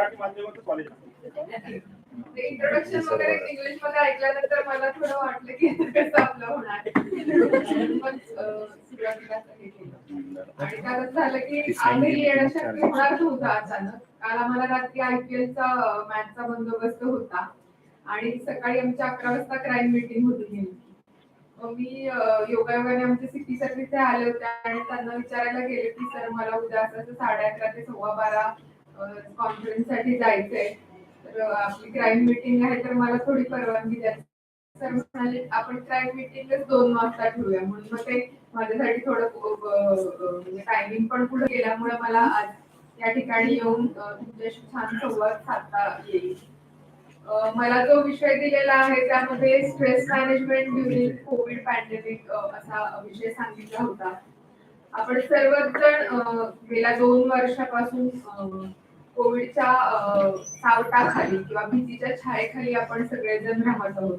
मराठी माध्यमाचं college introduction वगैरे English मध्ये ऐकल्यानंतर मला थोडं वाटलं की कसं आपलं होणार. सुरुवातीला हे केलं आणि कारण झालं की आजही येणं शक्य होणार नव्हतं अचानक. काल आम्हाला रात्री IPLचा मॅचचा बंदोबस्त होता आणि सकाळी आमच्या 11 वाजता क्राईम मीटिंग होती नेमकी. मी योगायोगाने आमच्या सिटी सर्व्हिसचे आले होते आणि त्यांना विचारायला गेले की सर मला उद्या असं 11:30 ते 12:15 कॉन्फरन्स साठी जायचंय, तर आपली क्राईम मीटिंग आहे तर मला थोडी परवानगी द्या. सर म्हणाले आपण क्राईम मीटिंगच 2 वाजता ठेवूया. म्हणून मग ते माझ्यासाठी थोडं म्हणजे टायमिंग पण पुढे गेल्यामुळे मला आज या ठिकाणी येऊन तुमच्याशी छान संवाद साधता येईल. मला जो विषय दिलेला आहे त्यामध्ये stress management during Covid pandemic असा विषय सांगितला होता. आपण सर्वच जण गेल्या 2 वर्षापासून कोविडच्या सावटाखाली किंवा भीतीच्या छायेखाली आपण सगळेजण राहत आहोत.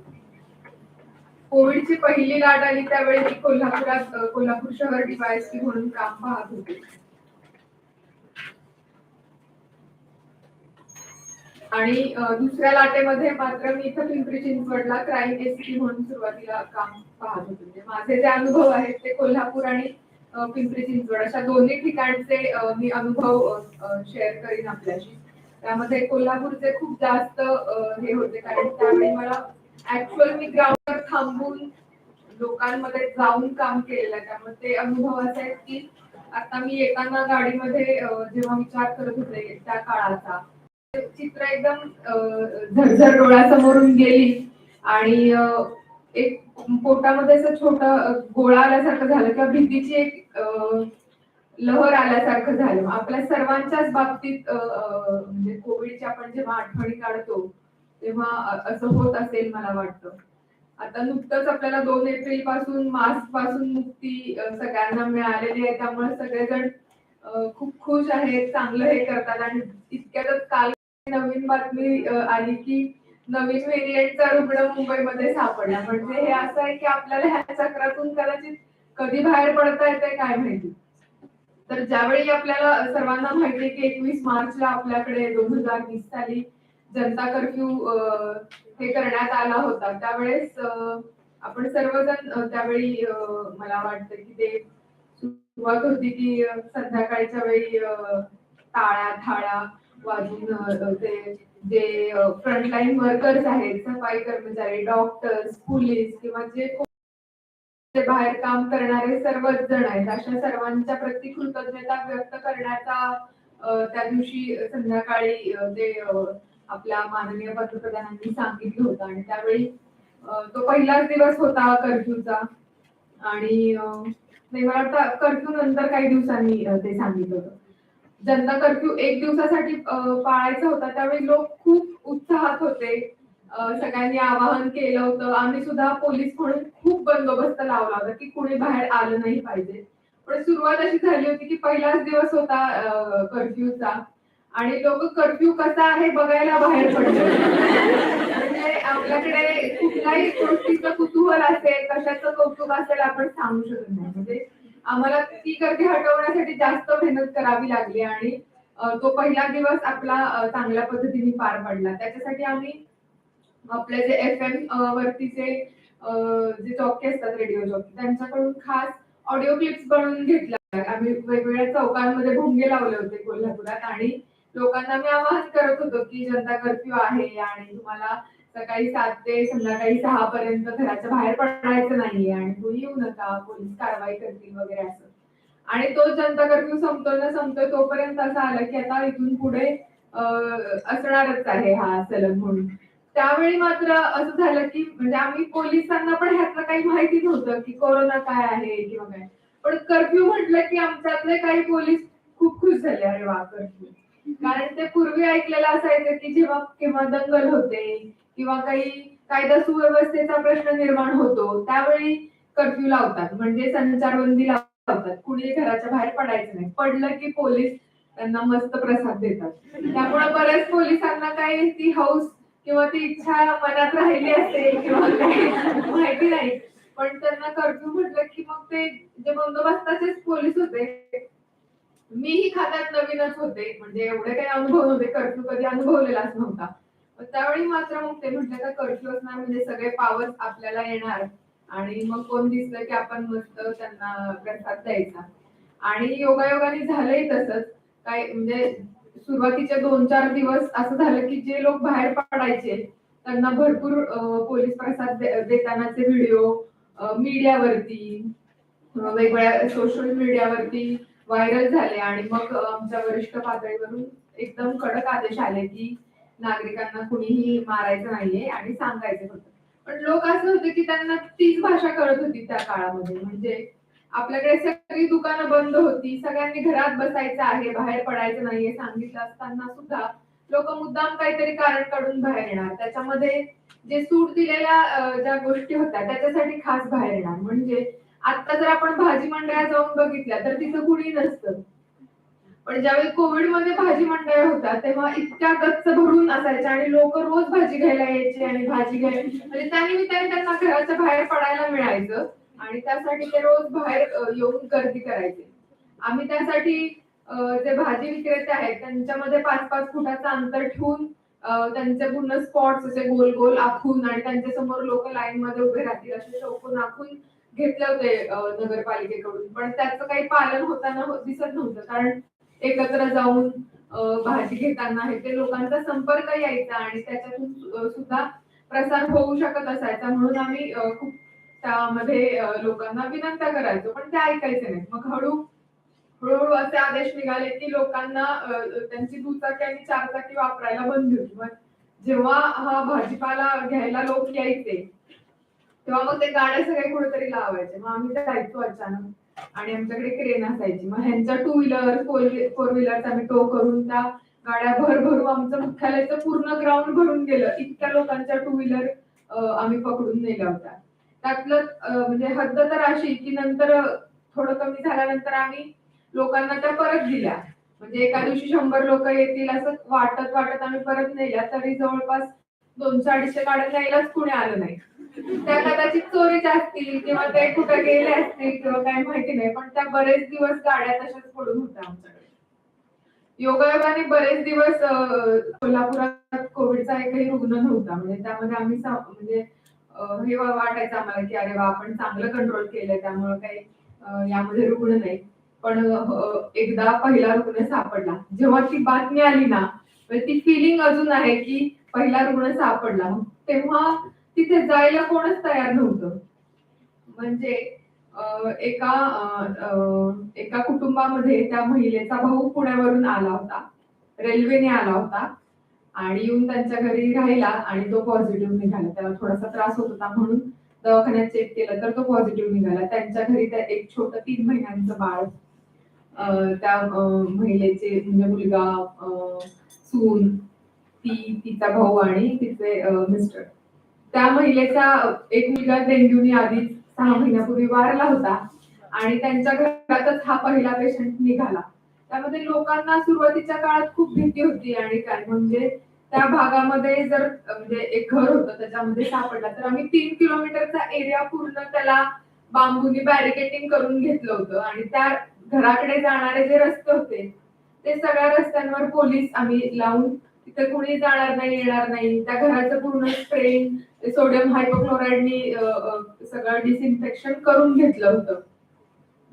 कोविडची पहिली लाट आली त्यावेळी मी कोल्हापूर शहर DYSP म्हणून काम पाहत होते आणि दुसऱ्या लाटेमध्ये मात्र मी इथं पिंपरी चिंचवडला क्राईम SP म्हणून सुरुवातीला काम पाहत होते. म्हणजे माझे जे अनुभव आहेत ते कोल्हापूर आणि पिंपरी चिंचवड अशा दोन्ही ठिकाणचे मी अनुभव शेअर करीन आपल्याशी. त्यामध्ये कोल्हापूरचे खूप जास्त हे होते कारण त्यावेळी मला ऍक्च्युअल मी ग्राउंडवर थांबून लोकांमध्ये जाऊन काम केलेलं आहे. त्यामुळे ते अनुभव असे आहेत की आता मी येताना गाडीमध्ये जेव्हा विचार करत होते त्या काळाचा चित्र एकदम झरझर डोळ्यासमोरून गेली आणि एक पोटामध्ये असं छोटा गोळा आल्यासारखं झालं किंवा भीतीची एक लहर आल्यासारखं झालं. आपल्या सर्वांच्याच बाबतीत म्हणजे कोविडच्या आपण जेव्हा आठवणी काढतो तेव्हा असं होत असेल मला वाटतं. आता नुकतंच आपल्याला 2 एप्रिल पासून मास्क पासून मुक्ती सगळ्यांना मिळालेली आहे. त्यामुळे सगळेजण खूप खुश आहेत, चांगलं हे करतात आणि इतक्यातच काल नवीन बातमी आली की नवीन व्हेरियंटचा रुग्ण मुंबईमध्ये सापडला. म्हणजे हे असं आहे की आपल्याला ह्या चक्रातून कदाचित कधी बाहेर पडता येते काय माहिती. तर ज्यावेळी आपल्याला सर्वांना माहिती आहे की 21 मार्चला आपल्याकडे 2020 साली जनता कर्फ्यू हे करण्यात आला होता, त्यावेळेस आपण सर्वजण त्यावेळी मला वाटतं की ते सुरुवात होती की संध्याकाळच्या वेळी टाळ्या थाळ्या वाजून ते जे फ्रंटलाईन वर्कर्स आहेत, सफाई कर्मचारी, डॉक्टर्स, पोलीस किंवा जे बाहेर काम करणारे सर्वच जण आहेत अशा सर्वांच्या प्रति कृतज्ञता व्यक्त करण्याचा त्या दिवशी संध्याकाळी ते आपल्या माननीय पंतप्रधानांनी सांगितलं होतं आणि त्यावेळी तो पहिलाच दिवस होता कर्फ्यूचा आणि मला वाटतं कर्फ्यू नंतर काही दिवसांनी ते सांगितलं होतं. जनता कर्फ्यू 1 दिवसासाठी पाळायचा होता त्यावेळी लोक खूप उत्साहात होते. सगळ्यांनी आवाहन केलं होतं. आम्ही सुद्धा पोलीस म्हणून खूप बंदोबस्त लावला होता की कुणी बाहेर आलं नाही पाहिजे. पण सुरुवात अशी झाली होती की पहिलाच दिवस होता कर्फ्यूचा आणि लोक कर्फ्यू कसा आहे बघायला बाहेर पडले. म्हणजे आपल्याकडे कुठल्याही गोष्टीचं कुतूहल असेल, कशाचं कौतुक असेल आपण सांगू शकत नाही. म्हणजे आम्हाला ती गर्दी हटवण्यासाठी जास्त मेहनत करावी लागली आणि तो पहिला दिवस आपला चांगल्या पद्धतीने पार पडला. त्याच्यासाठी आम्ही आपले जे FM वरतीचे जे जॉकी असतात, रेडिओ जॉकी, त्यांच्याकडून खास ऑडिओ क्लिप्स बनवून घेतल्या. आम्ही वेगवेगळ्या चौकांमध्ये भोंगे लावले होते कोल्हापुरात आणि लोकांना मी आवाहन करत होतो की जनता कर्फ्यू आहे आणि तुम्हाला सकाळी 7 ते संध्याकाळी 6 पर्यंत घराच्या बाहेर पडायचं नाहीये आणि तुम्ही येऊ नका, पोलीस कारवाई करतील वगैरे असं. आणि तो जनता कर्फ्यू संपतोय तोपर्यंत असं आलं की आता इथून पुढे असणारच आहे हा सलग म्हणून. त्यावेळी मात्र असं झालं की म्हणजे आम्ही पोलिसांना पण ह्यातलं काही माहिती नव्हतं की कोरोना काय आहे किंवा काय. पण कर्फ्यू म्हटलं की आमच्यातले काही पोलीस खूप खुश झाले, अरे वा कर्फ्यू. कारण ते पूर्वी ऐकलेलं असायचं की जेव्हा केव्हा दंगल होते किंवा काही कायदा सुव्यवस्थेचा प्रश्न निर्माण होतो त्यावेळी कर्फ्यू लावतात, म्हणजे संचारबंदी लावतात, कुणी घराच्या बाहेर पडायचं नाही. पडलं की पोलीस त्यांना मस्त प्रसाद देतात. त्यामुळे बऱ्याच पोलिसांना काही ती हौस किंवा ती इच्छा मनात राहिली असेल किंवा काही माहिती नाही, पण त्यांना कर्फ्यू म्हटलं की मग ते जे बंदोबस्ताचेच पोलीस होते मीही खात्यात नवीनच होते, म्हणजे एवढे काही अनुभव नव्हते, कर्फ्यू कधी अनुभवलेलाच नव्हता. मग त्यावेळी मात्र मग ते म्हटलं का कर्फ्यू असणार म्हणजे सगळे पॉवर्स आपल्याला येणार आणि मग कोण दिसलं की आपण मस्त त्यांना प्रसाद द्यायचा. आणि योगायोगाने झालंही तसंच. काय म्हणजे सुरुवातीचे 2-4 दिवस असं झालं की जे लोक बाहेर पडायचे त्यांना भरपूर पोलीस प्रसाद देतानाचे व्हिडिओ मीडियावरती वेगवेगळ्या सोशल मीडियावरती व्हायरल झाले आणि मग आमच्या वरिष्ठ पातळीवरून एकदम कडक आदेश आले की नागरिकांना कुणीही मारायचं नाहीये आणि सांगायचं होतं. पण लोक असं होतं की त्यांना तीच भाषा कळत होती त्या काळामध्ये. म्हणजे आपल्याकडे सगळी दुकानं बंद होती, सगळ्यांनी घरात बसायचं आहे, बाहेर पडायचं नाहीये सांगितलं असताना सुद्धा लोक मुद्दाम काहीतरी कारण काढून बाहेर येणार. त्याच्यामध्ये जे सूट दिलेल्या ज्या गोष्टी होत्या त्याच्यासाठी खास बाहेर येणार. म्हणजे आता जर आपण भाजी मंडळात जाऊन बघितल्या तर तिथं कुणी नसतं. पण ज्यावेळी कोविडमध्ये भाजी मंडळ होता तेव्हा इतक्या गच्च भरून असायच्या आणि लोक रोज भाजी घ्यायला यायचे आणि भाजी घ्यायला म्हणजे त्यानिमित्ताने त्यांना घराच्या बाहेर पडायला मिळायचं आणि त्यासाठी ते रोज बाहेर येऊन गर्दी करायचे. आम्ही त्यासाठी जे भाजी विक्रेते आहेत त्यांच्यामध्ये 5-5 फुटाचं अंतर ठेवून त्यांचे पूर्ण स्पॉट्स असे गोल गोल आखून आणि त्यांच्या समोर लोक लाईन मध्ये उभे राहतील असे चौकोन आखून घेतले होते नगरपालिकेकडून. पण त्याचं काही पालन होताना दिसत नव्हतं. कारण एकत्र जाऊन भाजी घेताना हे ते लोकांचा संपर्क यायचा आणि त्याच्यातून सुद्धा प्रसार होऊ शकत असायचा. म्हणून आम्ही खूप त्यामध्ये लोकांना विनंत्या करायचो पण ते ऐकायचे नाहीत. मग हळूहळू असे आदेश निघाले की लोकांना त्यांची दुचाकी आणि चारचाकी वापरायला बंदी होती. मग जेव्हा हा भाजीपाला घ्यायला लोक यायचे तेव्हा मग ते गाड्या सगळे कुठेतरी लावायचे. मग आम्ही जायचो अचानक आणि आमच्याकडे क्रेन असायची. मग ह्यांच्या टू व्हीलर, फोर व्हीलर आम्ही टो करून त्या गाड्या भरभरून आमचं मुख्यालयाचं पूर्ण ग्राउंड भरून गेलं. इतक्या लोकांच्या टू व्हीलर आम्ही पकडून नेल्या होत्या. त्यातलं म्हणजे हद्द तर अशी की नंतर थोडं कमी झाल्यानंतर आम्ही लोकांना त्या परत दिल्या. म्हणजे एका दिवशी 100 लोक येतील असं वाटत वाटत आम्ही परत नेल्या तरी जवळपास 200-250 गाड्या न्यायलाच कुणी आलं नाही. त्या कदाचित चोरीच्या असतील किंवा ते कुठे गेले असतील किंवा काय माहिती नाही पण त्या बरेच दिवस गाड्या तशाच पडून होत्या आमच्याकडे. योगायोगाने बरेच दिवस कोल्हापुरात कोविडचा एकही रुग्ण नव्हता. म्हणजे त्यामध्ये आम्ही म्हणजे हे वाटायचं आम्हाला की अरे वा आपण चांगलं कंट्रोल केलंय त्यामुळे काही यामध्ये रुग्ण नाही. पण एकदा पहिला रुग्ण सापडला. जेव्हा ती बातमी आली ना म्हणजे ती फिलिंग अजून आहे की पहिला रुग्ण सापडला. तेव्हा तिथे जायला कोणच तयार नव्हतं. म्हणजे एका कुटुंबामध्ये त्या महिलेचा भाऊ पुण्यावरून आला होता. रेल्वेने आला होता आणि येऊन त्यांच्या घरी राहिला आणि तो पॉझिटिव्ह निघाला. त्याला थोडासा त्रास होत होता म्हणून दवाखान्यात चेक केलं तर तो पॉझिटिव्ह निघाला. त्यांच्या घरी त्या एक छोटं 3 महिन्यांचं बाळ त्या महिलेचे म्हणजे मुलगा, सून, तिचा भाऊ आणि तिचे मिस्टर. त्या महिलेचा एक मुलगा डेंग्यूने आधीच 6 महिन्यापूर्वी वारला होता आणि त्यांच्या घरातच हा पहिला पेशंट निघाला. त्यामध्ये लोकांना सुरुवातीच्या काळात खूप भीती होती आणि काय म्हणजे त्या भागामध्ये जर म्हणजे एक घर होतं त्याच्यामध्ये सापडला तर आम्ही 3 किलोमीटरचा एरिया पूर्ण त्याला बांबूनी बॅरिकेटिंग करून घेतलं होतं आणि त्या घराकडे जाणारे जे रस्ते होते ते सगळ्या रस्त्यांवर पोलीस आम्ही लावून तिथे कुणी जाणार नाही, येणार नाही. त्या घराचं पूर्ण स्प्रे सोडियम हायपोक्लोराइडनी सगळं डिसइन्फेक्शन करून घेतलं होतं.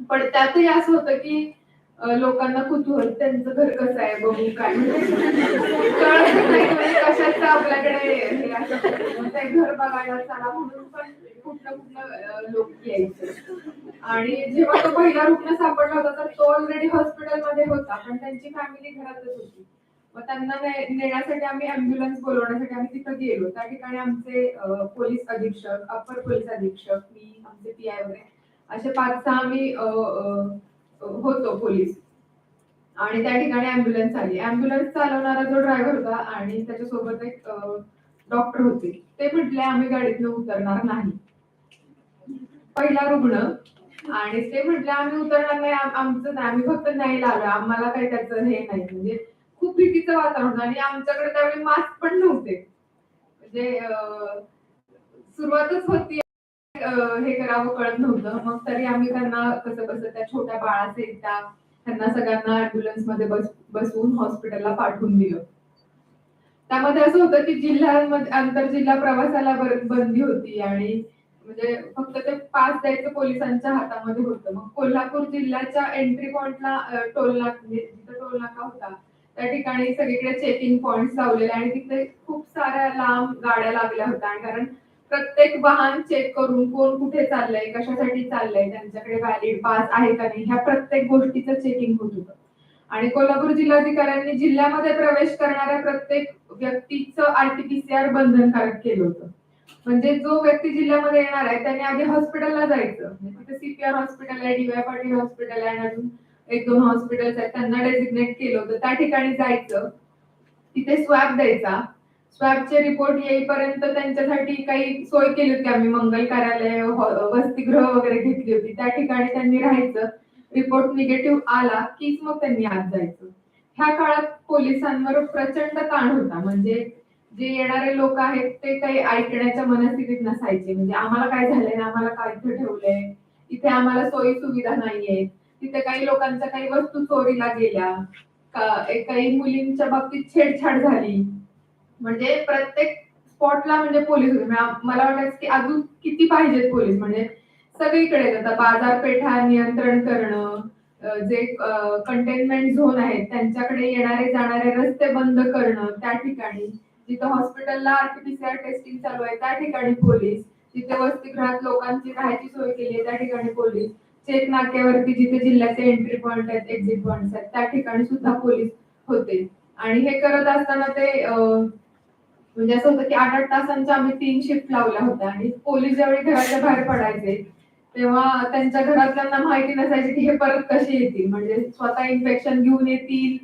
पण त्यातही असं होतं की लोकांना कुतूहल त्यांचं घर कसं आहे बघू काय म्हणजे कळत नाही म्हणजे कशाचं आपल्याकडे हे असं मग ते घर बघायला चला म्हणून पण कुठलं लोक यायचे. आणि जेव्हा तो पहिला रुग्ण सापडला होता तर तो ऑलरेडी हॉस्पिटलमध्ये होता पण त्यांची फॅमिली घरातच होती. मग त्यांना नेण्यासाठी आम्ही अँब्युलन्स बोलवण्यासाठी आम्ही तिथं गेलो. त्या ठिकाणी आमचे पोलीस अधीक्षक, अप्पर पोलीस अधीक्षक, मी, आमचे पीआय वगैरे असे 5-6 आम्ही होतो पोलीस. आणि त्या ठिकाणी अँब्युलन्स आली. अँब्युलन्स चालवणारा जो ड्रायव्हर होता आणि त्याच्यासोबत एक डॉक्टर होते. ते म्हटले आम्ही गाडीतनं उतरणार नाही. पहिला रुग्ण आणि ते म्हटले आम्ही उतरणार नाही आमचं नाही आम्ही फक्त न्यायला आलो आम्हाला काही त्याचं हे नाही म्हणजे खूप भीतीचं वातावरण होतं आणि आमच्याकडे त्यावेळी मास्क पण नव्हते. म्हणजे सुरुवातच होती हे करावं कळत नव्हतं. मग तरी आम्ही त्यांना कसं कसं त्या छोट्या बाळाचे त्या त्यांना सगळ्यांना ऍम्ब्युलन्स मध्ये बसवून हॉस्पिटलला पाठवून दिलं. त्यामध्ये असं होतं की जिल्ह्यांमध्ये आंतरजिल्हा प्रवासाला बंदी होती आणि म्हणजे फक्त ते पास द्यायचं पोलिसांच्या हातामध्ये होतं. मग कोल्हापूर जिल्ह्याच्या एंट्री पॉइंटला टोल नाका म्हणजे जिथं टोल नाका होता त्या ठिकाणी सगळीकडे चेकिंग पॉइंट्स लावलेले आणि तिथे खूप साऱ्या लांब गाड्या लागल्या होत्या आणि कारण प्रत्येक वाहन चेक करून कोण कुठे चाललंय, कशासाठी चाललंय, त्यांच्याकडे व्हॅलिड पास आहे का नाही, ह्या प्रत्येक गोष्टीचं चेकिंग होत होतं. आणि कोल्हापूर जिल्हाधिकाऱ्यांनी जिल्ह्यामध्ये प्रवेश करणाऱ्या प्रत्येक व्यक्तीचं आरटीपीसीआर बंधनकारक केलं होतं. म्हणजे जो व्यक्ती जिल्ह्यामध्ये येणार आहे त्याने आधी हॉस्पिटलला जायचं. म्हणजे तिथे सीपीआर हॉस्पिटल आहे, डीवाय पाटील हॉस्पिटल आहे आणि अजून एक दोन हॉस्पिटल्स आहेत, त्यांना डेसिग्नेट केलं होतं. त्या ठिकाणी जायचं, तिथे स्वॅब द्यायचा. स्वॅबचे रिपोर्ट येईपर्यंत त्यांच्यासाठी काही सोय केली होती आम्ही, मंगल कार्यालय, वसतिगृह वगैरे घेतली होती. त्या ठिकाणी त्यांनी राहायचं. रिपोर्ट निगेटिव्ह आला कीच मग त्यांनी आत जायचं. ह्या काळात पोलिसांवर प्रचंड ताण होता. म्हणजे जे येणारे लोक आहेत ते काही ऐकण्याच्या मनस्थितीत नसायचे. म्हणजे आम्हाला काय झालंय, आम्हाला काय इथे ठेवलंय, इथे आम्हाला सोयी सुविधा नाहीये. तिथे काही लोकांच्या काही वस्तू चोरीला गेल्या, काही मुलींच्या बाबतीत छेडछाड झाली. म्हणजे प्रत्येक स्पॉटला म्हणजे पोलीस होते. मला वाटायचं की अजून किती पाहिजेत पोलीस. म्हणजे सगळीकडे आता बाजारपेठा नियंत्रण करणं, जे कंटेनमेंट झोन आहेत त्यांच्याकडे येणारे जाणारे रस्ते बंद करणं, त्या ठिकाणी जिथं हॉस्पिटलला आरटीपीसीआर टेस्टिंग चालू आहे त्या ठिकाणी पोलीस, जिथे वसतिगृहात लोकांची राहायची सोय केली आहे त्या ठिकाणी पोलीस, चेक नाक्यावरती जिथे जिल्ह्याचे एंट्री पॉइंट आहेत, एक्झिट पॉइंट आहेत त्या ठिकाणी सुद्धा पोलीस होते. आणि हे करत असताना ते म्हणजे असं होतं की 8-8 तासांच्या आम्ही 3 शिफ्ट लावल्या होत्या आणि पोलीस ज्यावेळी घराच्या बाहेर पडायचे तेव्हा त्यांच्या घरातल्यांना माहिती नसायची की हे परत कसे येतील, म्हणजे स्वतः इन्फेक्शन घेऊन येतील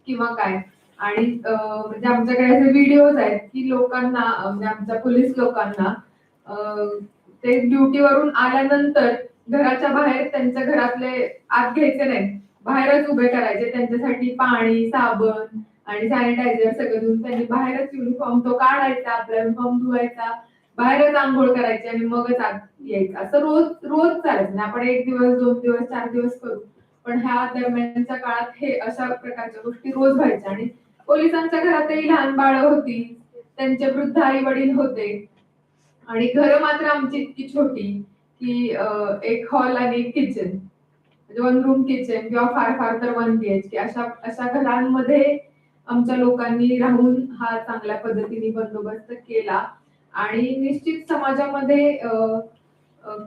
किंवा काय. आणि म्हणजे आमच्याकडे असे व्हिडिओज आहेत की लोकांना म्हणजे आमच्या पोलीस लोकांना ते ड्युटीवरून आल्यानंतर घराच्या बाहेर त्यांच्या घरातले आत घ्यायचे नाही, बाहेरच उभे करायचे, त्यांच्यासाठी पाणी, साबण आणि सॅनिटायझर सगळं देऊन त्यांनी बाहेरच युनिफॉर्म तो काढायचा, आपला युनिफॉर्म धुवायचा, बाहेरच आंघोळ करायची आणि मगच आत यायचं. असं रोज रोज चालायचं. आपण 1 दिवस, 2 दिवस, 4 दिवस करू, पण ह्या दरम्यानच्या काळात हे अशा प्रकारच्या गोष्टी रोज व्हायच्या. आणि पोलिसांच्या घरातही लहान बाळं होती, त्यांचे वृद्ध आई वडील होते आणि घरं मात्र आमची इतकी छोटी की एक हॉल आणि एक किचन, म्हणजे 1 रूम किचन किंवा फार फार तर 1 बीएचके अशा अशा घरांमध्ये आमच्या लोकांनी राहून हा चांगल्या पद्धतीने बंदोबस्त केला. आणि निश्चित समाजामध्ये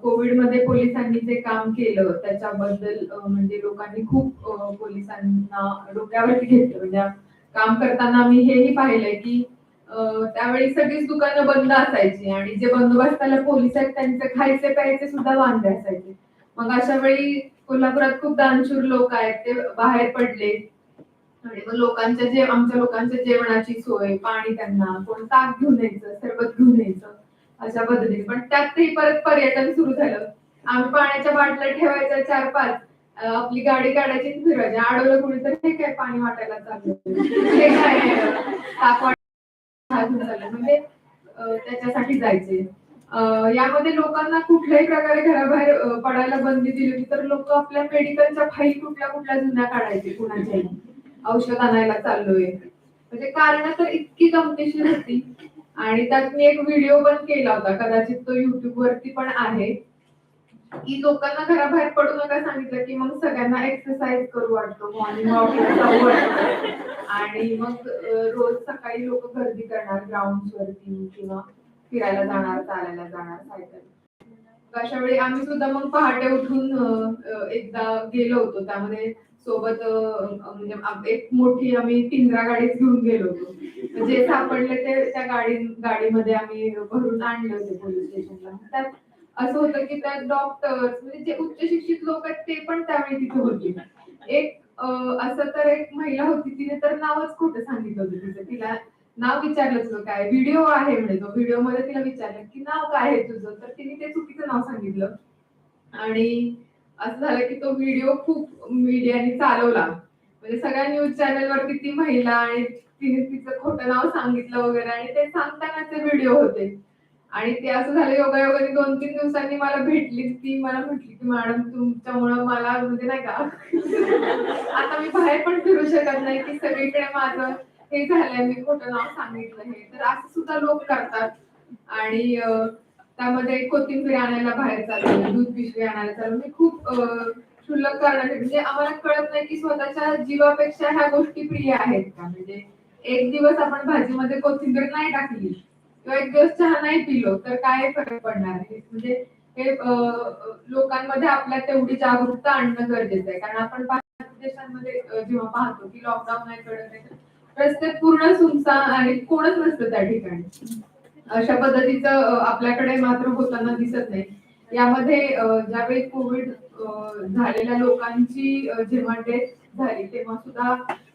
कोविडमध्ये पोलिसांनी जे काम केलं त्याच्याबद्दल म्हणजे लोकांनी खूप पोलिसांना डोक्यावरती घेतलं. म्हणजे काम करताना आम्ही हेही पाहिलंय की त्यावेळी सगळीच दुकानं बंद असायची आणि जे बंदोबस्ताला पोलीस आहेत त्यांचे खायचे प्यायचे सुद्धा वांदे असायचे. मग अशा वेळी कोल्हापुरात खूप दानशूर लोक आहेत, ते बाहेर पडले आणि मग आमच्या लोकांच्या जेवणाची सोय, पाणी, त्यांना कोण ताक घेऊन यायचं, सरबत घेऊन यायचं, अशा पद्धतीने. पण त्यातही परत पर्यटन सुरू झालं. आम्ही पाण्याच्या बाटल्या ठेवायच्या 4-5, आपली गाडी काढायची आणि फिरायची. अडवलं कुणी तर हे काय पाणी वाटायला चाललं, हे काय ताक वाटायला चाललं, म्हणजे त्याच्यासाठी जायचे. यामध्ये लोकांना कुठल्याही प्रकारे घराबाहेर पडायला बंदी दिली होती, तर लोक आपल्या मेडिकलच्या फाईल कुठल्या कुठल्या जुन्या काढायचे, कुणाच्याही औषध आणायला चाललोय, म्हणजे कारण तर इतकी गमतीशीर होती. आणि त्यात मी एक व्हिडिओ पण केला होता, कदाचित तो युट्यूब वरती पण आहे, की लोकांना घराबाहेर पडू नका सांगितलं की मग सगळ्यांना एक्सरसाइज करू वाटतो, मॉर्निंग वॉकला जाऊ वाटतं आणि मग रोज सकाळी लोक गर्दी करणार ग्राउंड वरती किंवा फिरायला जाणार, चालायला जाणार, सायकल. अशा वेळी आम्ही सुद्धा मग पहाटे उठून एकदा गेलो होतो. त्यामध्ये सोबत म्हणजे एक मोठी आम्ही टिंगरा गाडीच घेऊन गेलो होतो. जे सापडले ते त्या गाडीमध्ये आम्ही भरून आणले होते पोलीस स्टेशनला. त्यात असं होतं की त्यात डॉक्टर्स म्हणजे जे उच्च शिक्षित लोक आहेत ते पण त्यावेळी तिथे होते. एक असं तर एक महिला होती, तिने तर नावच खोटं सांगितलं होतं तिचं. तिला नाव विचारलं तुझं काय, व्हिडिओ आहे म्हणजे तो व्हिडिओ मध्ये तिला विचारलं की नाव काय आहे तुझं, तर तिने ते चुकीचं नाव सांगितलं. आणि असं झालं की तो व्हिडिओ खूप मीडियाने चालवला, म्हणजे सगळ्या न्यूज चॅनलवरती ती महिला आणि तिने तिचं खोटं नाव सांगितलं वगैरे आणि ते सांगतानाचे व्हिडिओ होते. आणि ते असं झालं योगायोगाने 2-3 दिवसांनी मला भेटली. ती मला म्हटली, की "मॅडम तुमच्यामुळं मला म्हणजे नाही का आता मी बाहेर पण फिरू शकत नाही, की सगळीकडे माझं हे झालंय, मी खोटं नाव सांगितलं हे." तर असं सुद्धा लोक करतात. आणि त्यामध्ये कोथिंबीर आणायला बाहेर चाललो, दूध पिशवी आणायला चाललो. मी खूप क्षुल्लक कारणाने म्हणजे आम्हाला कळत नाही, की स्वतःच्या जीवापेक्षा ह्या गोष्टी प्रिय आहेत का? म्हणजे एक दिवस आपण भाजीमध्ये कोथिंबीर नाही टाकली किंवा एक दिवस चहा नाही पिलो, तर काय फरक पडणार आहे? म्हणजे हे लोकांमध्ये आपल्या तेवढी जागरूकता आणणं गरजेचं आहे. कारण आपण पाश्चिमात्य देशांमध्ये जेव्हा पाहतो, की लॉकडाऊन आहे कडक आहे, रस्ते पूर्ण सुनसान आणि कोणच नसतं त्या ठिकाणी. अशा पद्धतीचं आपल्याकडे मात्र होताना दिसत नाही. यामध्ये ज्यावेळी कोविड झालेल्या लोकांची जेव्हा डेथ झाली तेव्हा सुद्धा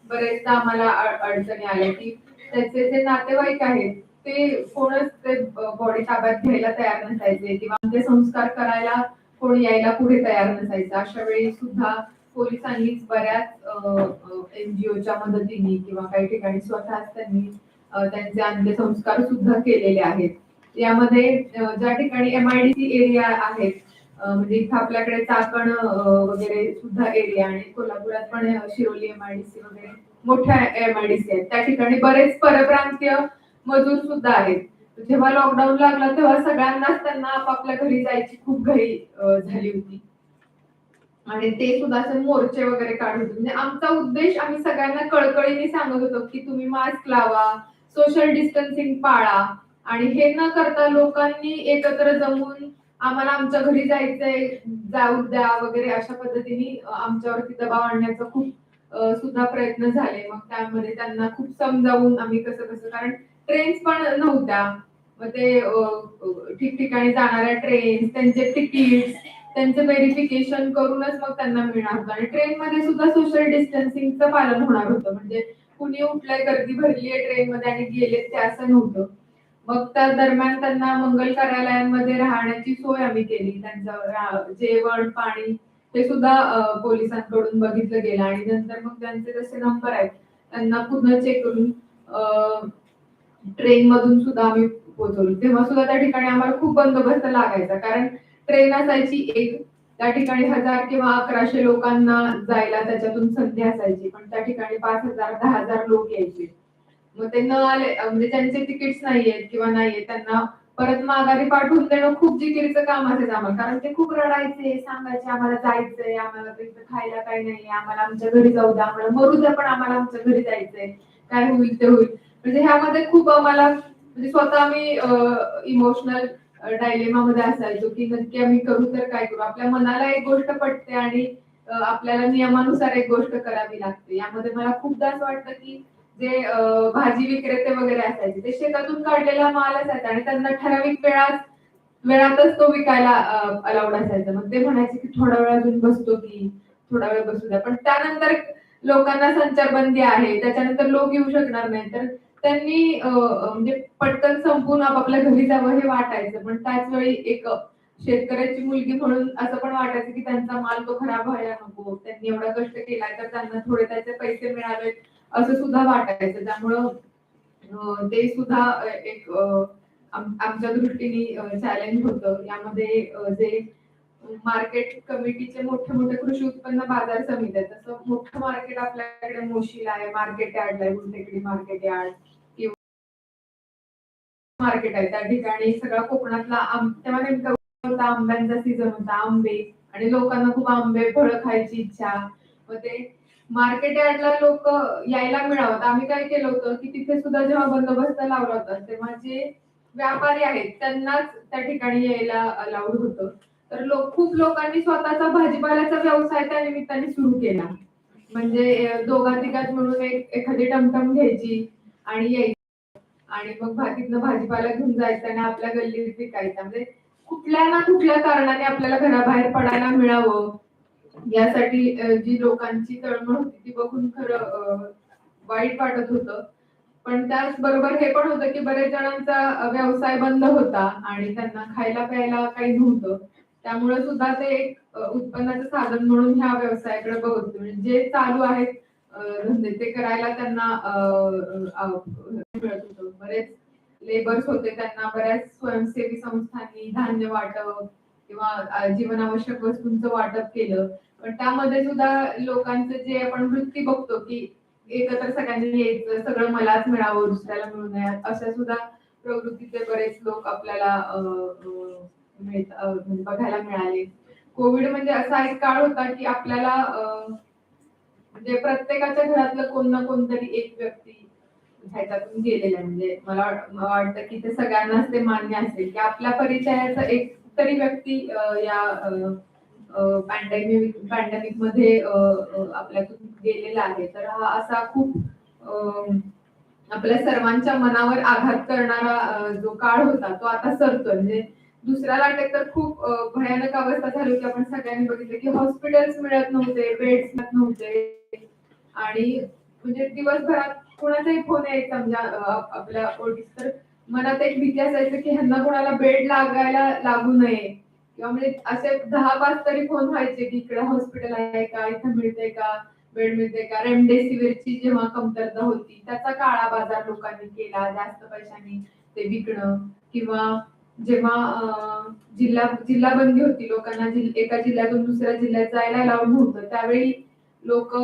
बरेचदा आम्हाला अडचणी आल्या, की त्याचे जे नातेवाईक आहेत ते कोणच ते बॉडी ताब्यात घ्यायला तयार नसायचे किंवा ते संस्कार करायला कोणी यायला पुढे तयार नसायचं. अशा वेळी सुद्धा पोलिसांनीच बऱ्याच एनजीओच्या मदतीने किंवा काही ठिकाणी स्वतःच त्यांनी त्यांचे अंत्यसंस्कार सुद्धा केलेले आहेत. यामध्ये ज्या ठिकाणी एमआयडीसी एरिया आहेत, म्हणजे इथं आपल्याकडे चाकण वगैरे सुद्धा एरिया आणि कोल्हापुरात पण शिरोली एमआयडीसी वगैरे मोठ्या एमआयडीसी आहेत. त्या ठिकाणी बरेच परप्रांतीय मजूर सुद्धा आहेत. जेव्हा लॉकडाऊन लागला तेव्हा सगळ्यांनाच त्यांना आपापल्या घरी जायची खूप घाई झाली होती. आणि ते सुद्धा असे मोर्चे वगैरे काढत होते. म्हणजे आमचा उद्देश आम्ही सगळ्यांना कळकळीने सांगत होतो, की तुम्ही मास्क लावा, सोशल डिस्टन्सिंग पाळा आणि हे न करता लोकांनी एकत्र जमून आम्हाला आमच्या घरी जायचंय, जाऊ द्या वगैरे अशा पद्धतीने आमच्यावरती दबाव आणण्याचा खूप सुद्धा प्रयत्न झाले. मग त्यामध्ये त्यांना खूप समजावून आम्ही कसं-कसं कारण ट्रेन्स पण नव्हत्या. मग ते ठिकठिकाणी जाणाऱ्या ट्रेन्स, त्यांचे तिकीट्स त्यांचं व्हेरिफिकेशन करूनच मग त्यांना मिळणार होतं आणि ट्रेनमध्ये सुद्धा सोशल डिस्टन्सिंगचं पालन होणार होतं. म्हणजे कुणी उठलंय, गर्दी भरली आहे ट्रेनमध्ये आणि गेलेत ते असं नव्हतं. मग त्या दरम्यान त्यांना मंगल कार्यालयांमध्ये राहण्याची सोय आम्ही केली. त्यांचं जेवण, पाणी ते सुद्धा पोलिसांकडून बघितलं गेलं आणि नंतर मग त्यांचे जसे नंबर आहेत, त्यांना पुन्हा चेक करून ट्रेनमधून सुद्धा आम्ही पोहोचवलो. तेव्हा सुद्धा त्या ठिकाणी आम्हाला खूप बंदोबस्त लागायचा. कारण ट्रेन असायची एक, त्या ठिकाणी 1000 किंवा 1100 लोकांना जायला त्याच्यातून संधी असायची. पण त्या ठिकाणी 5000, 10,000 लोक यायचे. मग ते न आले म्हणजे ज्यांचे तिकीट्स नाहीयेत किंवा नाहीये त्यांना परत माघारी पाठवून देणं खूप जिकिरीचं काम असायचं आम्हाला. कारण ते खूप रडायचे, सांगायचे आम्हाला जायचंय, आम्हाला इथं खायला काही नाहीये, आम्हाला आमच्या घरी जाऊ द्या, आम्हाला मरू द्या पण आम्हाला आमच्या घरी जायचंय. काय होईल ते होईल. म्हणजे ह्यामध्ये खूप आम्हाला म्हणजे स्वतः आम्ही इमोशनल डायलेमामध्ये असायचो, की नक्की आम्ही करू तर काय करू? आपल्या मनाला एक गोष्ट पटते आणि आपल्याला नियमानुसार एक गोष्ट करावी लागते. यामध्ये मला खूपदा असं वाटतं, की जे भाजी विक्रेते वगैरे असायचे, ते शेतातून काढलेला माल असायचा आणि त्यांना ठराविक वेळातच तो विकायला अलाउड असायचा. मग ते म्हणायचे, की थोडा वेळ अजून बसतो की, थोडा वेळ बसू द्या. पण त्यानंतर लोकांना संचारबंदी आहे, त्याच्यानंतर लोक येऊ शकणार नाही. तर त्यांनी म्हणजे पटकन संपून आपापल्या घरी जावं हे वाटायचं. पण त्याच वेळी एक शेतकऱ्याची मुलगी म्हणून असं पण वाटायचं, की त्यांचा माल तो खराब व्हायला नको. त्यांनी एवढा कष्ट केलाय तर त्यांना थोडे त्याचे पैसे मिळावेत, असं सुद्धा वाटायचं. त्यामुळं ते सुद्धा एक आमच्या दृष्टीने चॅलेंज होतं. यामध्ये जे मार्केट कमिटीचे मोठे-मोठे कृषी उत्पन्न बाजार समित्या आहेत. तसं मोठं मार्केट आपल्याकडे मोशीला आहे, मार्केट यार्डला आहे, गुलटेकडी मार्केट यार्ड किंवा मार्केट आहे. त्या ठिकाणी सगळा कोकणातला तेव्हा नेमका होता आंब्यांचा सीझन होता, आंबे आणि लोकांना खूप आंबे, फळं खायची इच्छा. मग ते मार्केट यार्डला लोकं यायला मिळावं. तर आम्ही काय केलं होतं, की तिथे सुद्धा जेव्हा बंदोबस्त लावला होता, तेव्हा जे व्यापारी आहेत त्यांनाच त्या ठिकाणी यायला अलाउड होतं. तर खूप लोकांनी स्वतःचा भाजीपाल्याचा व्यवसाय त्या निमित्ताने सुरू केला. म्हणजे दोघा-तिघात मिळून एखादी टमटम घ्यायची आणि यायची. आणि मग तिथनं भाजीपाला घेऊन जायचा आणि आपल्या गल्लीत विकायचा. म्हणजे कुठल्या ना कुठल्या कारणाने आपल्याला घराबाहेर पडायला मिळावं यासाठी जी लोकांची तळमळ होती ती बघून खरं वाईट वाटत होतं. पण त्याचबरोबर हे पण होतं की बरेच जणांचा व्यवसाय बंद होता आणि त्यांना खायला प्यायला काही नव्हतं. त्यामुळे सुद्धा ते एक उत्पन्नाचं साधन म्हणून ह्या व्यवसायाकडे बघत होते. म्हणजे जे चालू आहेत धंदे ते करायला त्यांना मिळत होतं. बरेच लेबर्स होते त्यांना बऱ्याच स्वयंसेवी संस्थांनी धान्य वाटप किंवा जीवनावश्यक वस्तूंचं वाटप केलं. पण त्यामध्ये सुद्धा लोकांचं जे आपण वृत्ती बघतो की एकत्र सगळ्यांनी यायचं, सगळं मलाच मिळावं, दुसऱ्याला मिळू नये, अशा सुद्धा प्रवृत्तीचे बरेच लोक आपल्याला म्हणजे बघायला मिळाले. कोविड म्हणजे असा एक काळ होता की आपल्याला म्हणजे प्रत्येकाच्या घरातलं कोण ना कोणतरी एक व्यक्ती ह्याच्यातून गेलेला आहे. म्हणजे मला वाटतं की ते सगळ्यांनाच ते मान्य असेल की आपल्या परिचयाचा एक तरी व्यक्ती या पॅन्डेमिक मध्ये आपल्यातून गेलेला आहे. तर हा असा खूप आपल्या सर्वांच्या मनावर आघात करणारा जो काळ होता तो आता सरतोय. म्हणजे दुसऱ्या लाटेत तर खूप भयानक अवस्था झाली होती. आपण सगळ्यांनी बघितलं की हॉस्पिटल्स मिळत नव्हते, बेड्स मिळत नव्हते आणि म्हणजे दिवसभरात कोणाचाही फोन यायचा म्हणजे आपल्या ओळखीत तर मनात एक भीती असायची की ह्यांना कोणाला बेड लागायला लागू नये किंवा म्हणजे असे 10-5 तरी फोन व्हायचे की इकडे हॉस्पिटल आहे का, इथं मिळते का, बेड मिळते का. रेमडेसिवीरची जेव्हा कमतरता होती त्याचा काळा बाजार लोकांनी केला, जास्त पैशांनी ते विकणं किंवा जेव्हा जिल्हाबंदी होती, लोकांना एका जिल्ह्यातून दुसऱ्या जिल्ह्यात जायला अलाउड नव्हतं, त्यावेळी लोक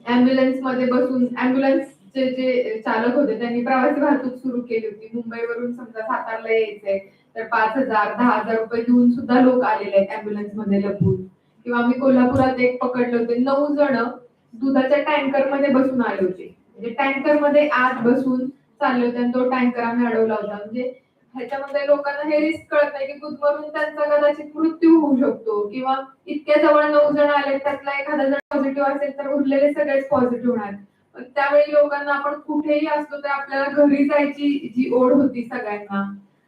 अँब्युलन्स मध्ये बसून अँब्युलन्सचे जे चालक होते त्यांनी प्रवासी वाहतूक सुरू केली होती. मुंबईवरून समजा सातारला यायचंय तर 5,000-10,000 रुपये देऊन सुद्धा लोक आलेले आहेत अँब्युलन्स मध्ये लपून. किंवा आम्ही कोल्हापुरात एक पकडले होते, 9 जण दुधाच्या टँकर मध्ये बसून आले होते. म्हणजे टँकर मध्ये आत बसून चालले होते आणि तो टँकर आम्ही अडवला होता. म्हणजे ह्याच्यामध्ये लोकांना हे रिस्क कळत नाही की गुदमरून त्यांचा कदाचित मृत्यू होऊ शकतो किंवा इतक्या जवळ 9 जण आले त्यातला एखादा जण पॉझिटिव्ह असेल तर उरलेले सगळेच पॉझिटिव्ह होणार. त्यावेळी लोकांना आपण कुठेही असलो तर आपल्याला घरी जायची जी ओढ होती सगळ्यांना,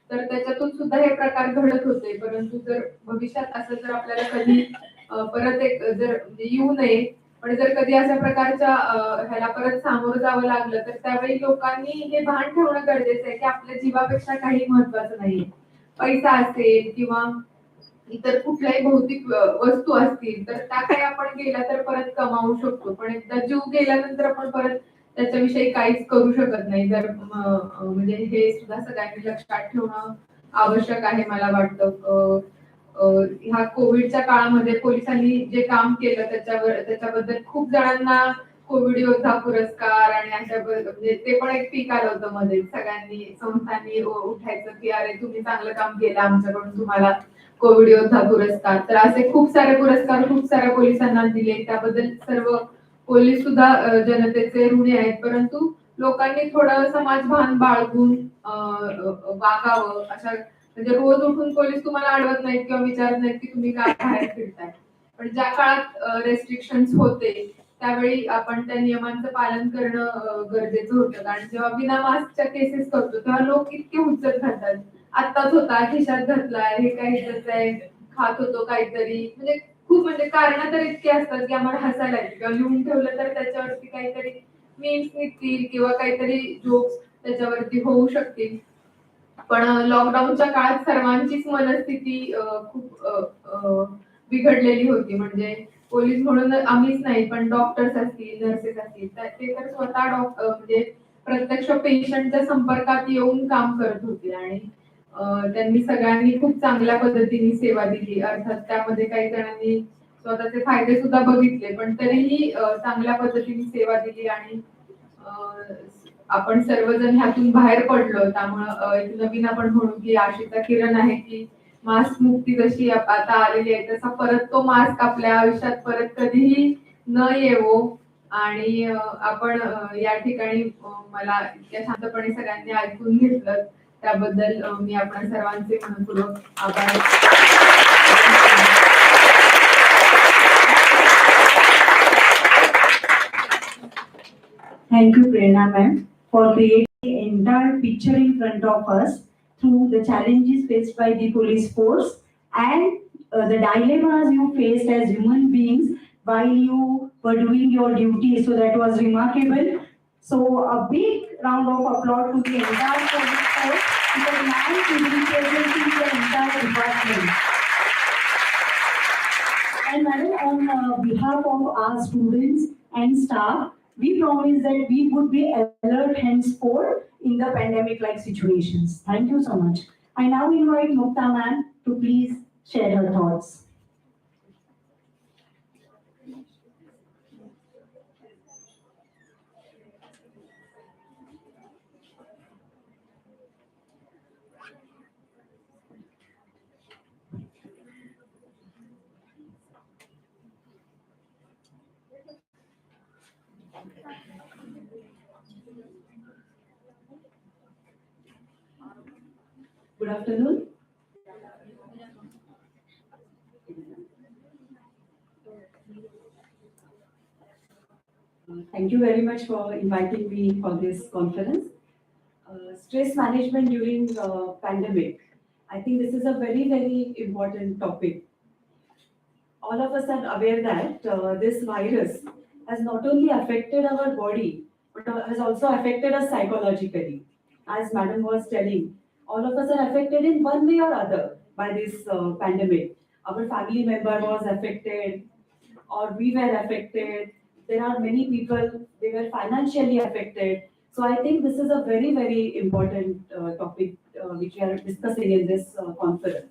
तर त्याच्यातून सुद्धा हे प्रकार घडत होते. परंतु जर भविष्यात असं जर आपल्याला कधी परत एक जर म्हणजे येऊ नये, पण जर कधी अशा प्रकारच्या ह्याला परत सामोरं जावं लागलं तर त्यावेळी लोकांनी हे भान ठेवणं गरजेचं आहे की आपल्या जीवापेक्षा काही महत्वाचं नाहीये. पैसा असेल किंवा इतर कुठल्याही भौतिक वस्तू असतील तर त्या काही आपण गेल्या तर परत कमावू शकतो, पण एकदा जीव गेल्यानंतर आपण परत त्याच्याविषयी काहीच करू शकत नाही. जर म्हणजे हे सुद्धा सगळ्यांनी लक्षात ठेवणं आवश्यक आहे मला वाटतं. ह्या कोविडच्या काळामध्ये पोलिसांनी जे काम केलं त्याच्याबद्दल खूप जणांना कोविड योद्धा पुरस्कार आणि अशा म्हणजे ते पण एक पीक आलं होतं मध्ये, सगळ्यांनी संस्थांनी उठायचं की अरे तुम्ही चांगलं काम केलं, आमच्याकडून तुम्हाला कोविड योद्धा पुरस्कार. तर असे खूप सारे पुरस्कार खूप साऱ्या पोलिसांना दिले, त्याबद्दल सर्व पोलीस सुद्धा जनतेचे ऋणी आहेत. परंतु लोकांनी थोडं समाजभान बाळगून वागावं. अशा म्हणजे रोज उठून पोलीस तुम्हाला अडवत नाहीत किंवा विचारत नाहीत की तुम्ही काय बाहेर फिरताय, पण ज्या काळात रेस्ट्रिक्शन्स होते त्यावेळी आपण त्या नियमांचं पालन करणं गरजेचं होतं. कारण जेव्हा बिना मास्कच्या केसेस करतो तेव्हा लोक इतके हुज्जत घालतात, आत्ताच होता खिशात घातलाय, हे काय इथंच आहे, खात होतो काहीतरी, म्हणजे खूप म्हणजे कारण तर इतके असतात की आम्हाला हसायला येते. किंवा लिहून ठेवलं तर त्याच्यावरती काहीतरी मीम्स निघतील किंवा काहीतरी जोक्स त्याच्यावरती होऊ शकतील. पण लॉकडाऊनच्या काळात सर्वांचीच मनस्थिती खूप बिघडलेली होती. म्हणजे पोलीस म्हणून आम्हीच नाही पण डॉक्टर्स असतील, नर्सेस असतील, तर ते तर स्वतः म्हणजे प्रत्यक्ष पेशंटच्या संपर्कात येऊन काम करत होते आणि त्यांनी सगळ्यांनी खूप चांगल्या पद्धतीने सेवा दिली. अर्थात त्यामध्ये काही जणांनी स्वतःचे फायदे सुद्धा बघितले, पण तरीही चांगल्या पद्धतीने सेवा दिली आणि आपण सर्वजण ह्यातून बाहेर पडलो. त्यामुळं एक नवीन आपण म्हणू की आशेचा किरण आहे की मास्क मुक्ती जशी आता आलेली आहे तसा परत तो मास्क आपल्या आयुष्यात परत कधीही न येवो. आणि आपण या ठिकाणी मला इतक्या शांतपणे सगळ्यांनी ऐकून घेतलं त्याबद्दल मी आपण सर्वांचे मनपूर्वक आभार. Thank you, Prerna ma'am, for creating the entire picture in front of us through the challenges faced by the police force and the dilemmas you faced as human beings while you were doing your duty. So that was remarkable. So a big round of applause to the entire police force because now it is representing the entire department. And madam, on behalf of our students and staff, we promise that we would be alert henceforth in the pandemic-like situations. Thank you so much. I now invite Mukta ma'am to please share her thoughts. Good afternoon. Thank you very much for inviting me for this conference. Stress management during pandemic. I think this is a very, very important topic. All of us are aware that this virus has not only affected our body, but has also affected us psychologically. As Madam was telling, all of us are affected in one way or other by this pandemic. Our family member was affected, or we were affected. There are many people, they were financially affected. So I think this is a very, very important topic which we are discussing in this conference.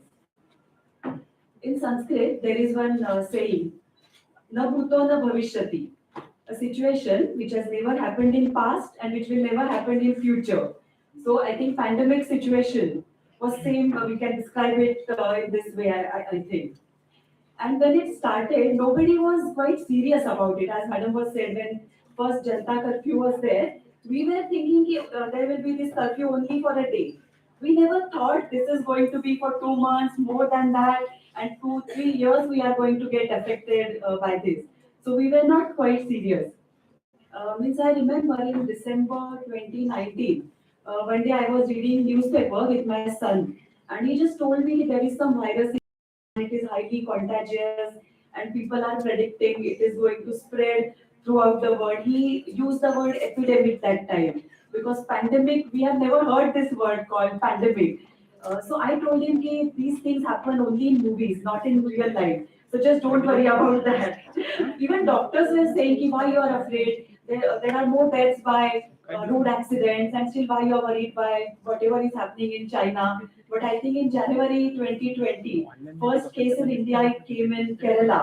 In Sanskrit, there is one saying, "Na bhuto na bhavishyati," a situation which has never happened in past and which will never happen in future. So I think pandemic situation was same. We can describe it in this way. I think. And when it started, nobody was quite serious about it. As Madam was said, when first Janta curfew was there, we were thinking there will be this curfew only for a day. We never thought this is going to be for 2 months, more than that, and 2, 3 years we are going to get affected by this. So we were not quite serious. Means I remember in December 2019, one day I was reading newspaper with my son, and he just told me there is some virus, it is highly contagious, and people are predicting it is going to spread throughout the world. He used the word epidemic that time because pandemic, we have never heard this word called pandemic. So I told him that these things happen only in movies, not in real life. So just don't worry about that. Even doctors were saying why you are afraid. There are more deaths by road accidents, and still why you are worried by whatever is happening in China. But I think in January 2020, first case in India it came in Kerala,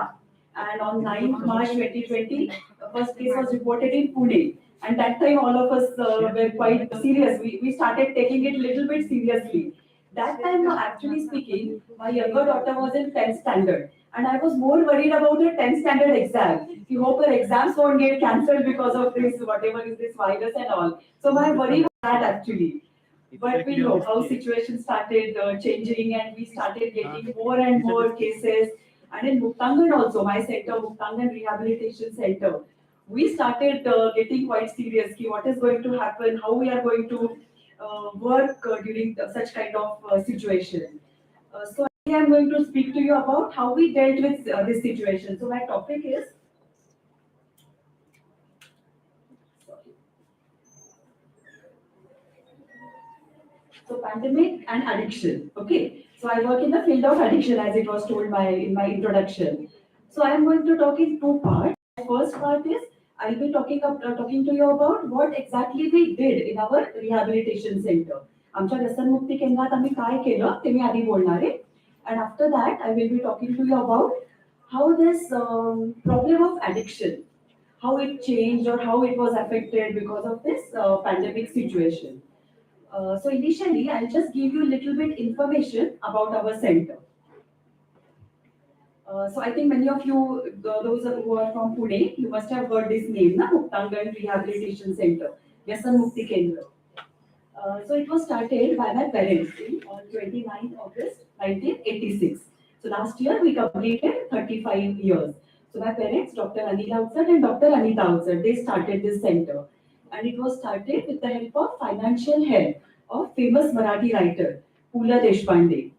and on 9th March 2020, the first case was reported in Pune. And that time all of us were quite serious. We started taking it a little bit seriously. That time, actually speaking, my younger daughter was in 10th standard, and I was more worried about her 10th standard exam. We hope her exams won't get cancelled because of this, whatever is this virus and all. So my worry was that actually. But we know how situation started changing, and we started getting more and more cases. And in Muktangan also, my center, Muktangan Rehabilitation Center, we started getting quite serious. What is going to happen? How we are going to work during such kind of situation. So I am going to speak to you about how we dealt with this situation. So my topic is. So pandemic and addiction. Okay. So I work in the field of addiction, as it was told in my introduction. So I am going to talk in two parts. First part is I'll be talking to you about what exactly we did in our rehabilitation center. आमच्या व्यसनमुक्ती केंद्रात आम्ही काय केलं ते मी आधी बोलणार आहे. And after that, I will be talking to you about how this problem of addiction, how it changed or how it was affected because of this pandemic situation. So initially, I'll just give you a little bit information about our center. So I think many of you, those who are from Pune, you must have heard this name, na? Muktangan Rehabilitation Center, Vyasan Mukti Kendra. So it was started by my parents on 29th August 1986. So last year we completed 35 years. So my parents, Dr. Anil Outside and Dr. Anita Outside, they started this center. And it was started with the help of financial help of famous Marathi writer, Pula Deshpande.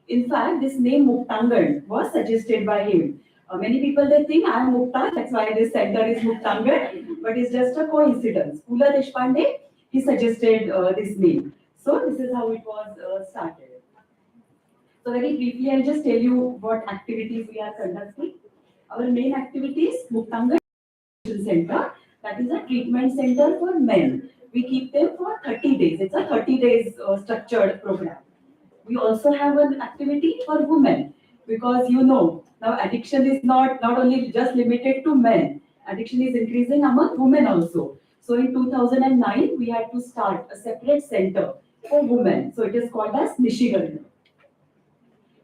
In fact, this name Muktangan was suggested by him. Many people they think I am Mukta, that's why this center is Muktangan, but it's just a coincidence. Pula Deshpande, he suggested this name. So this is how it was started. So very briefly, I'll just tell you what activities we are conducting. Our main activities, Muktangan Center, that is a treatment center for men. We keep them for 30 days. It's a 30 days structured program. We also have an activity for women because now addiction is not only just limited to men. Addiction is increasing among women also. So in 2009 we had to start a separate center for women. So it is called as Nishigarna.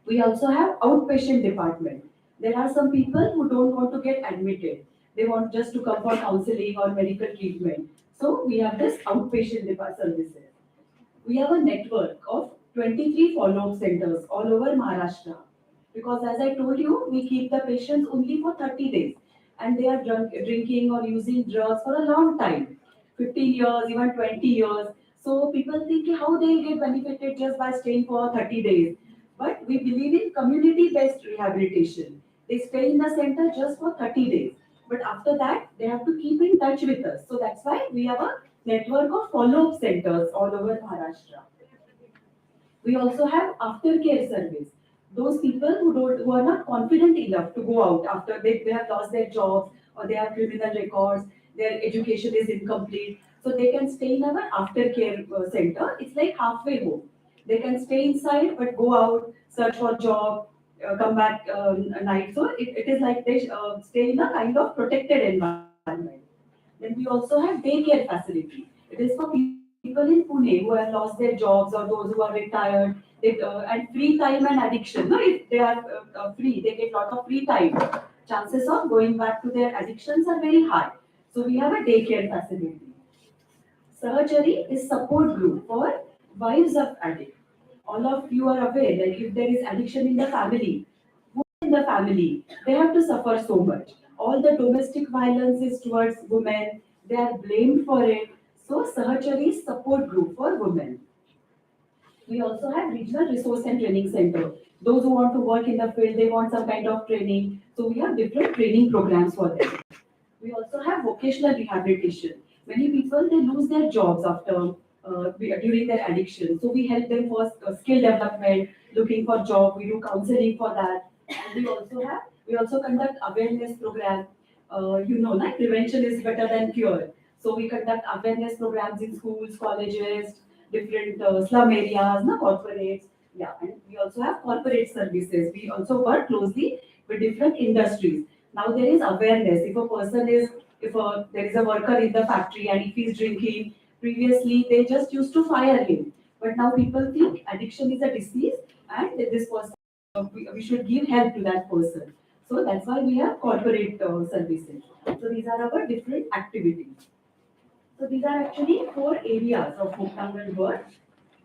We also have outpatient department. There are some people who don't want to get admitted. They want just to come for counseling or medical treatment. So we have this outpatient services. We have a network of 23 follow-up centers all over Maharashtra. Because as I told you, we keep the patients only for 30 days and they are drinking or using drugs for a long time, 15 years, even 20 years. So people think how they'll get benefited just by staying for 30 days. But we believe in community-based rehabilitation. They stay in the center just for 30 days. But after that, they have to keep in touch with us. So that's why we have a network of follow-up centers all over Maharashtra. We also have aftercare service. Those people who are not confident enough to go out after they have lost their jobs or they have criminal records, their education is incomplete. So they can stay in our aftercare center. It's like halfway home. They can stay inside but go out, search for job, come back at night. So it is like they stay in a kind of protected environment. Then we also have daycare facility. It is for people in Pune who have lost their jobs or those who are retired. And free time and addiction. No, if they are free, they get lot of free time. Chances of going back to their addictions are very high. So we have a daycare facility. Sahachari is support group for wives of addict. All of you are aware, like if there is addiction in the family, who in the family, they have to suffer so much. All the domestic violence is towards women, they are blamed for it. So Sahachari is support group for women. We also have regional resource and training center. Those who want to work in the field, they want some kind of training. So we have different training programs for them. We also have vocational rehabilitation. Many people they lose their jobs after during their addiction. So we help them for skill development, looking for job. We do counseling for that. And we also conduct awareness program. Like prevention is better than cure. So we conduct awareness programs in schools, colleges, different slum areas, no corporates. Yeah, and we also have corporate services. We also work closely with different industries. Now there is awareness. If there is a worker in the factory and if he's drinking, previously they just used to fire him. But now people think addiction is a disease and that this person, we should give help to that person. So that's why we have corporate services. So these are our different activities. So these are actually four areas of Muktangan work.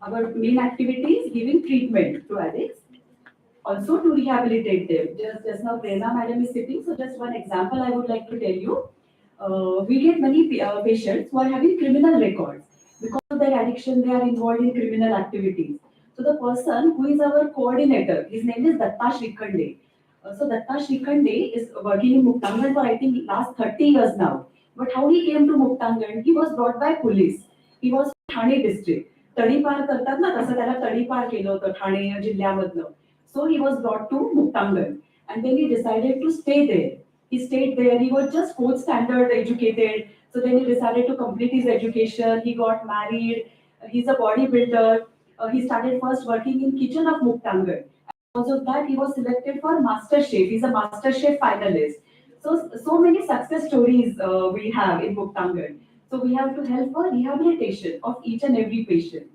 Our main activity is giving treatment to addicts, also to rehabilitate them. Just now Prerna madam is sitting, so just one example I would like to tell you. We get many patients who are having criminal records. Because of their addiction, they are involved in criminal activities. So the person who is our coordinator, his name is Datta Shrikhande. So Datta Shrikhande is working in Muktangan for I think last 30 years now. But how he came to Muktangan, he was brought by police. He was from Thane district. तडीपार करतात ना तसं त्याला तडीपार केलं होतं Thane जिल्ह्यामधलं. So he was brought to Muktangan and then he decided to stay there. He stayed there. He was just fourth standard educated. So then he decided to complete his education. He got married. He's a bodybuilder. He started first working in kitchen of Muktangan. Because of that, he was selected for Master Chef. He's a Master Chef finalist. So many success stories we have in Muktangan. So we have to help for rehabilitation of each and every patient.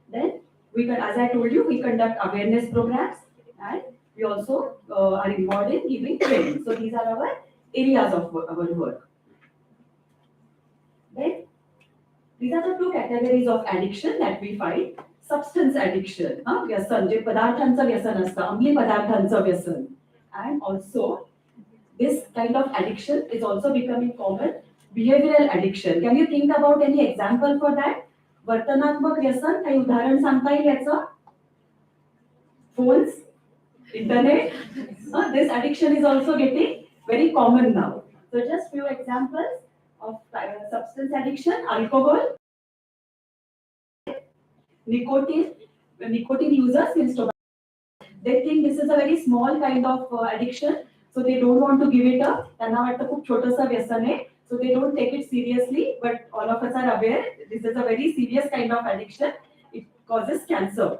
Then as I told you, we conduct awareness programs and we also are involved in giving training. So these are our areas of our work. Then these are the two categories of addiction that we find. Substance addiction, व्यसन जे पदार्थांचं व्यसन असतं, अंमली पदार्थांचं व्यसन. And also this kind of addiction is also becoming common. Behavioral addiction. Can you think about any example for that? वर्तनात्मक व्यसन काही उदाहरण सांगता येईल याचं? Phones, internet. This addiction is also getting very common now. So just few examples of substance addiction: alcohol, nicotine users means tobacco. They think this is a very small kind of addiction, so they don't want to give it up. त्यांना वाटतं खूप छोटंसं व्यसन आहे, So they don't take it seriously, but all of us are aware this is a very serious kind of addiction. It causes cancer.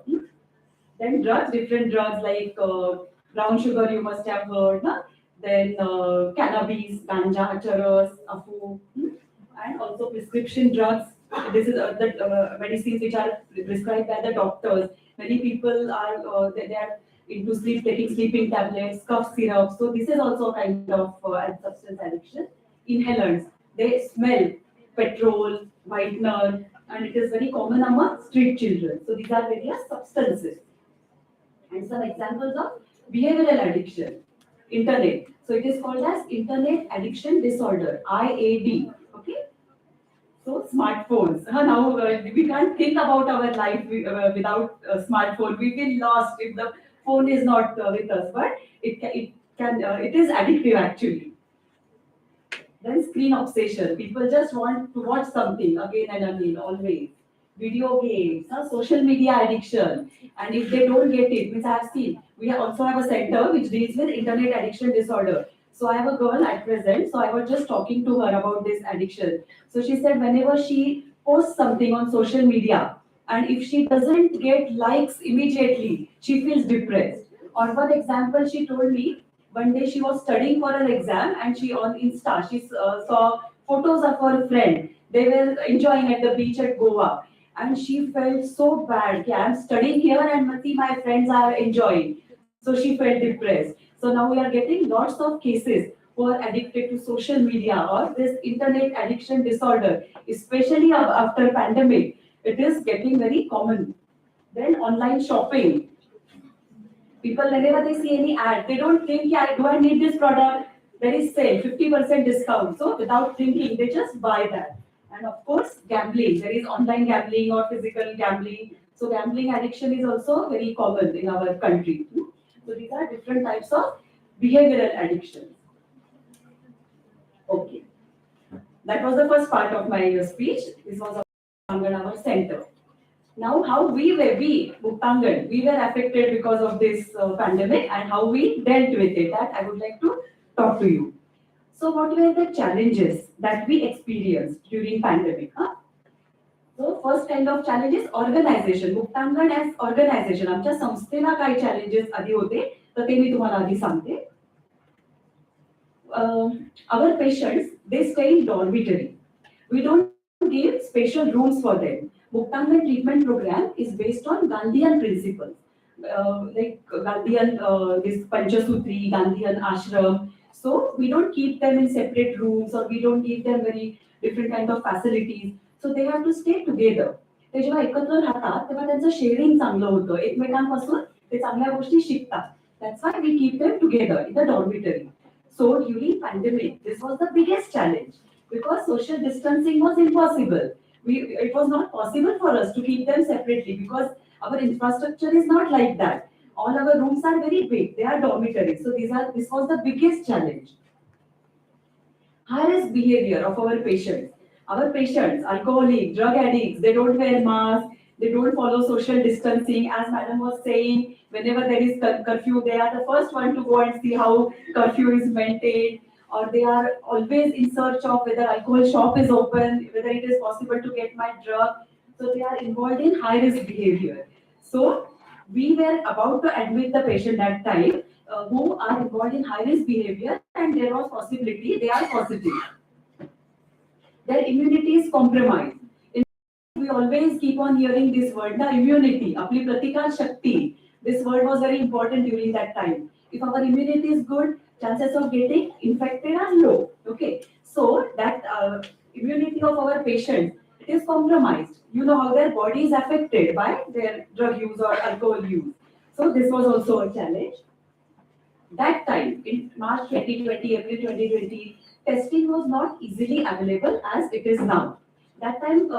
Then drugs, different drugs like brown sugar, you must have heard. Na? Then cannabis, ganja, charas, afu, and also prescription drugs. This is the medicines which are prescribed by the doctors. Many people are they are into sleep, taking sleeping tablets, cough syrup. So this is also a kind of substance addiction. Inhalants, they smell petrol, whitener, and it is very common among street children. So these are various substances. And some examples of behavioral addiction. Internet. So it is called as Internet Addiction Disorder, IAD. Okay. So smartphones. Now we can't think about our life without a smartphone. We feel lost if the phone is not with us. But it is addictive actually. Then screen obsession. People just want to watch something again and again, always. Video games, social media addiction. And if they don't get it, means I have seen, we also have a center which deals with internet addiction disorder. So I have a girl at present, so I was just talking to her about this addiction. So she said whenever she posts something on social media, and if she doesn't get likes immediately, she feels depressed. Or one example, she told me one day she was studying for an exam and she on Insta she saw photos of her friend. They were enjoying at the beach at Goa, and she felt so bad. Okay, I'm studying here and see my friends are enjoying. So she felt depressed. So now we are getting lots of cases who are addicted to social media or this internet addiction disorder, especially after pandemic. It is getting very common. Then online shopping. People, whenever they see any ad, they don't think, yeah, do I need this product? There is sale, 50% discount. So without thinking, they just buy that. And of course, gambling. There is online gambling or physical gambling. So gambling addiction is also very common in our country. So these are different types of behavioral addictions. Okay. That was the first part of my speech. This was our center. Now, how Buktangan, we were affected because of this pandemic and how we dealt with it. That I would like to talk to you. So, what were the challenges that we experienced during pandemic? So, first kind of challenges organization. Buktangan as organization. आमच्या संस्थेला काय challenges आधी होते तर ते मी तुम्हाला आधी सांगते. Our patients, they stay in dormitory. We don't give special rooms for them. Muktangan treatment program is based on Gandhian principles, like Gandhian, this Panchasutri, Gandhian ashram. So we don't keep them in separate rooms or we don't give them very different kind of facilities. So they have to stay together. ते जेव्हा एकत्र राहतात तेव्हा त्यांचं sharing चांगलं होतं एकमेकांपासून ते चांगल्या गोष्टी शिकतात. That's why we keep them together in the dormitory. So during pandemic, this was the biggest challenge because social distancing was impossible. It was not possible for us to keep them separately because our infrastructure is not like that. All our rooms are very big. They are dormitories. So this was the biggest challenge. High-risk behavior of our patients. Our patients, alcoholic, drug addicts, they don't wear masks, they don't follow social distancing. As Madam was saying, whenever there is curfew, they are the first one to go and see how curfew is maintained, or they are always in search of whether alcohol shop is open, whether it is possible to get my drug. So they are involved in high-risk behavior. So we were about to admit the patient that time who are involved in high-risk behavior, and there was possibility they are positive. Their immunity is compromised. We always keep on hearing this word, the immunity, apni pratikar shakti. This word was very important during that time. If our immunity is good, chances of getting infected are low. Okay, so that immunity of our patients, it is compromised. You know how their body is affected by their drug use or alcohol use. So this was also a challenge. That time, in March 2020, April 2020, testing was not easily available as it is now. That time,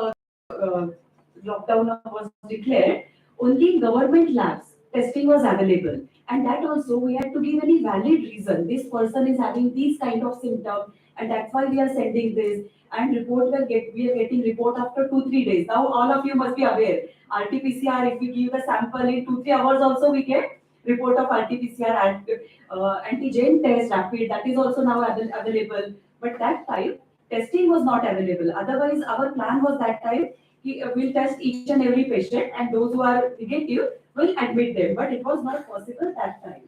lockdown was declared, only government labs testing was available. And that also we had to give any valid reason. This person is having these kind of symptoms, and that's why we are sending this. And we are getting report after 2-3 days. Now all of you must be aware. RT-PCR, if we give the sample in 2-3 hours, also we get report of RT-PCR and antigen test rapid. That is also now available. But that time testing was not available. Otherwise, our plan was that time, we'll test each and every patient, and those who are negative, we'll admit them. But it was not possible that time.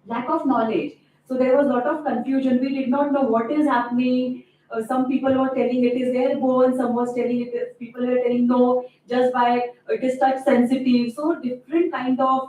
Lack of knowledge. So there was a lot of confusion. We did not know what is happening. Some people were telling it is airborne, some was telling it is, people were telling no, just by it is touch sensitive. So different kind of